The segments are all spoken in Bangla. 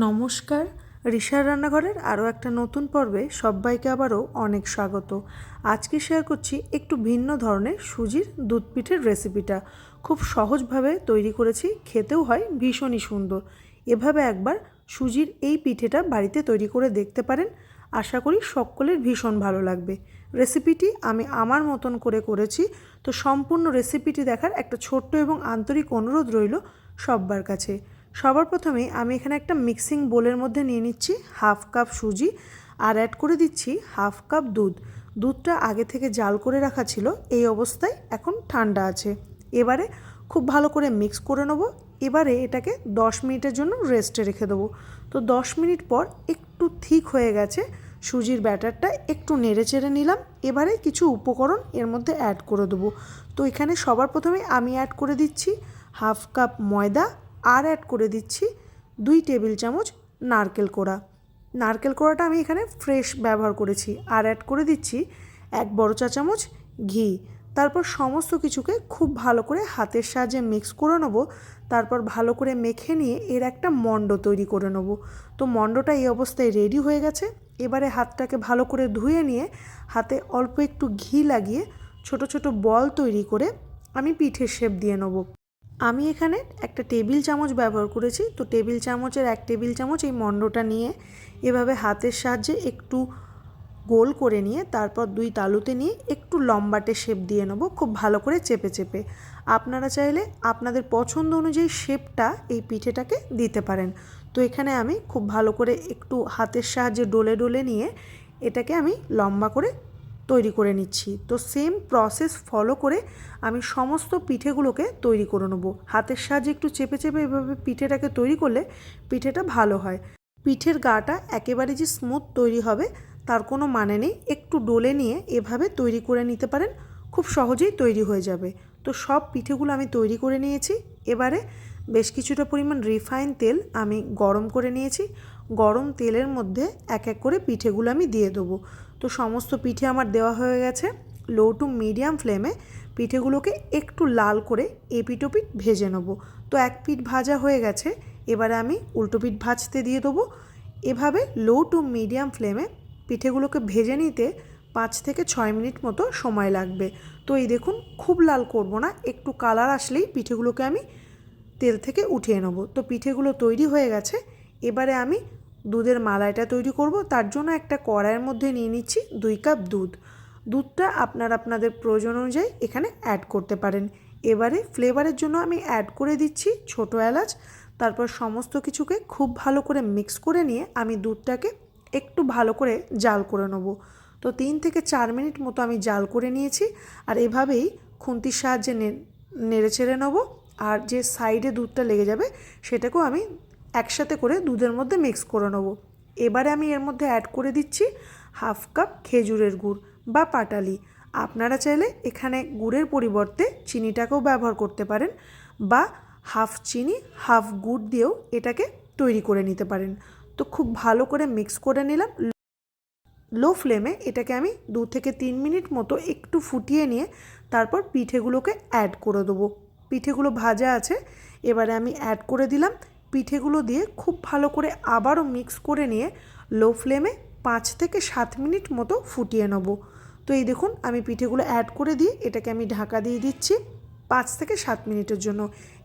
নমস্কার, রিশার রান্নাঘরের আরও একটা নতুন পর্বে সবাইকে আবারও অনেক স্বাগত। আজকে শেয়ার করছি একটু ভিন্ন ধরনের সুজির দুধ পিঠের রেসিপিটা। খুব সহজভাবে তৈরি করেছি, খেতেও হয় ভীষণই সুন্দর। এভাবে একবার সুজির এই পিঠেটা বাড়িতে তৈরি করে দেখতে পারেন, আশা করি সকলের ভীষণ ভালো লাগবে। রেসিপিটি আমি আমার মতন করে করেছি, তো সম্পূর্ণ রেসিপিটি দেখার একটা ছোট্ট এবং আন্তরিক অনুরোধ রইল সবার কাছে। সবার প্রথমে আমি এখানে একটা মিক্সিং বোলের মধ্যে নিয়ে নিচ্ছি হাফ কাপ সুজি আর অ্যাড করে দিচ্ছি হাফ কাপ দুধ। দুধটা আগে থেকে জাল করে রাখা ছিল, এই অবস্থায় এখন ঠান্ডা আছে। এবারে খুব ভালো করে মিক্স করে নেব। এবারে এটাকে 10 মিনিটের জন্য রেস্টে রেখে দেবো। তো 10 মিনিট পর একটু ঠিক হয়ে গেছে সুজির ব্যাটারটা, একটু নেড়ে চেড়ে নিলাম। এবারে কিছু উপকরণ এর মধ্যে অ্যাড করে দেবো। তো এখানে সবার প্রথমে আমি অ্যাড করে দিচ্ছি হাফ কাপ ময়দা আর অ্যাড করে দিচ্ছি 2 টেবিল চামচ নারকেল কোড়া। নারকেল কোড়াটা আমি এখানে ফ্রেশ ব্যবহার করেছি। আর অ্যাড করে দিচ্ছি 1 বড় চা চামচ ঘি। তারপর সমস্ত কিছুকে খুব ভালো করে হাতের সাহায্যে মিক্স করে নেবো। তারপর ভালো করে মেখে নিয়ে এর একটা মণ্ড তৈরি করে নেবো। তো মণ্ডটা এই অবস্থায় রেডি হয়ে গেছে। এবারে হাতটাকে ভালো করে ধুয়ে নিয়ে হাতে অল্প একটু ঘি লাগিয়ে ছোট ছোট বল তৈরি করে আমি পিঠের শেপ দিয়ে নেবো। আমি এখানে একটা টেবিল চামচ ব্যবহার করেছি। তো টেবিল চামচের 1 টেবিল চামচ এই মণ্ডটা নিয়ে এভাবে হাতের সাহায্যে একটু গোল করে নিয়ে তারপর 2 তালুতে নিয়ে একটু লম্বাটে শেপ দিয়ে নেব, খুব ভালো করে চেপে চেপে। আপনারা চাইলে আপনাদের পছন্দ অনুযায়ী শেপটা এই পিঠেটাকে দিতে পারেন। তো এখানে আমি খুব ভালো করে একটু হাতের সাহায্যে ডলে ডলে নিয়ে এটাকে আমি লম্বা করে তৈরি করে নিচ্ছি। তো সেম প্রসেস ফলো করে আমি সমস্ত পিঠেগুলোকে তৈরি করে নেব। হাতের সাহায্যে একটু চেপে চেপে এভাবে পিঠেটাকে তৈরি করলে পিঠেটা ভালো হয়। পিঠের গাটা একেবারে যে স্মুথ তৈরি হবে তার কোনো মানে নেই। একটু ডলে নিয়ে এভাবে তৈরি করে নিতে পারেন, খুব সহজেই তৈরি হয়ে যাবে। তো সব পিঠেগুলো আমি তৈরি করে নিয়েছি। এবারে বেশ কিছুটা পরিমাণ রিফাইন তেল আমি গরম করে নিয়েছি। গরম তেলের মধ্যে এক এক করে পিঠেগুলো আমি দিয়ে দেবো। তো সমস্ত পিঠে আমার দেওয়া হয়ে গেছে। লো টু মিডিয়াম ফ্লেমে পিঠেগুলোকে একটু লাল করে এপিট ওপিট ভেজে নেবো। তো এক পিঠ ভাজা হয়ে গেছে, এবারে আমি উল্টো পিঠ ভাজতে দিয়ে দেবো। এভাবে লো টু মিডিয়াম ফ্লেমে পিঠেগুলোকে ভেজে নিতে 5 থেকে 6 মিনিট মতো সময় লাগবে। তো এই দেখুন, খুব লাল করব না, একটু কালার আসলেই পিঠেগুলোকে আমি তেল থেকে উঠিয়ে নেব। তো পিঠেগুলো তৈরি হয়ে গেছে। এবারে আমি দুধের মালাইটা তৈরি করব। তার জন্য একটা কড়াইয়ের মধ্যে নিয়ে নিচ্ছি 2 কাপ দুধ। দুধটা আপনাদের প্রয়োজন অনুযায়ী এখানে অ্যাড করতে পারেন। এবারে ফ্লেভারের জন্য আমি অ্যাড করে দিচ্ছি ছোটো এলাচ। তারপর সমস্ত কিছুকে খুব ভালো করে মিক্স করে নিয়ে আমি দুধটাকে একটু ভালো করে জাল করে নেব। তো 3 থেকে 4 মিনিট মতো আমি জাল করে নিয়েছি। আর এভাবেই খুন্তির সাহায্যে নেড়ে চেড়ে নেবো। আর যে সাইডে দুধটা লেগে যাবে সেটাকেও আমি একসাথে করে দুধের মধ্যে মিক্স করে নেবো। এবারে আমি এর মধ্যে অ্যাড করে দিচ্ছি হাফ কাপ খেজুরের গুড় বা পাটালি। আপনারা চাইলে এখানে গুড়ের পরিবর্তে চিনিটাকেও ব্যবহার করতে পারেন, বা হাফ চিনি হাফ গুড় দিয়েও এটাকে তৈরি করে নিতে পারেন। তো খুব ভালো করে মিক্স করে নিলাম। লো ফ্লেমে এটাকে আমি 2 থেকে 3 মিনিট মতো একটু ফুটিয়ে নিয়ে তারপর পিঠেগুলোকে অ্যাড করে দেবো। পিঠেগুলো ভাজা আছে, এবারে আমি অ্যাড করে দিলাম। পিঠেগুলো দিয়ে খুব ভালো করে আবারও মিক্স করে নিয়ে লো ফ্লেমে 5 থেকে 7 মিনিট মতো ফুটিয়ে নেব। তো এই দেখুন, আমি পিঠেগুলো অ্যাড করে দিয়ে এটাকে আমি ঢাকা দিয়ে দিচ্ছি 5 থেকে 7 মিনিটের জন্য।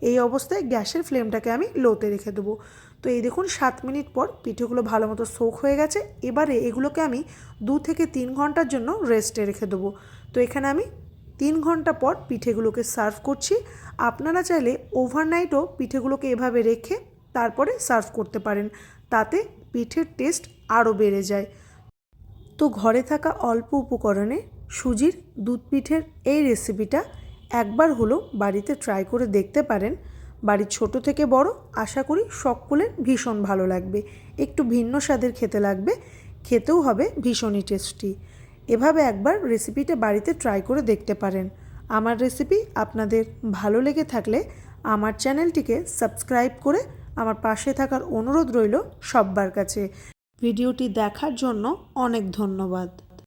এই অবস্থায় গ্যাসের ফ্লেমটাকে আমি লোতে রেখে দেবো। তো এই দেখুন, 7 মিনিট পর পিঠেগুলো ভালো মতো সোক হয়ে গেছে। এবারে এগুলোকে আমি 2 থেকে 3 ঘন্টার জন্য রেস্টে রেখে দেবো। তো এখানে আমি 3 ঘন্টা পর পিঠেগুলোকে সার্ভ করছি। আপনারা চাইলে ওভারনাইটও পিঠেগুলোকে এভাবে রেখে তারপরে সার্ভ করতে পারেন, তাতে পিঠের টেস্ট আরও বেড়ে যায়। তো ঘরে থাকা অল্প উপকরণে সুজির দুধ পিঠের এই রেসিপিটা একবার হলেও বাড়িতে ট্রাই করে দেখতে পারেন। বাড়ির ছোট থেকে বড় আশা করি সকলের ভীষণ ভালো লাগবে। একটু ভিন্ন স্বাদের খেতে লাগবে, খেতেও হবে ভীষণই টেস্টি। এভাবে একবার রেসিপিটা বাড়িতে ট্রাই করে দেখতে পারেন। আমার রেসিপি আপনাদের ভালো লেগে থাকলে আমার চ্যানেলটিকে সাবস্ক্রাইব করে আমার পাশে থাকার অনুরোধ রইল সব্বার কাছে। ভিডিওটি দেখার জন্য অনেক ধন্যবাদ।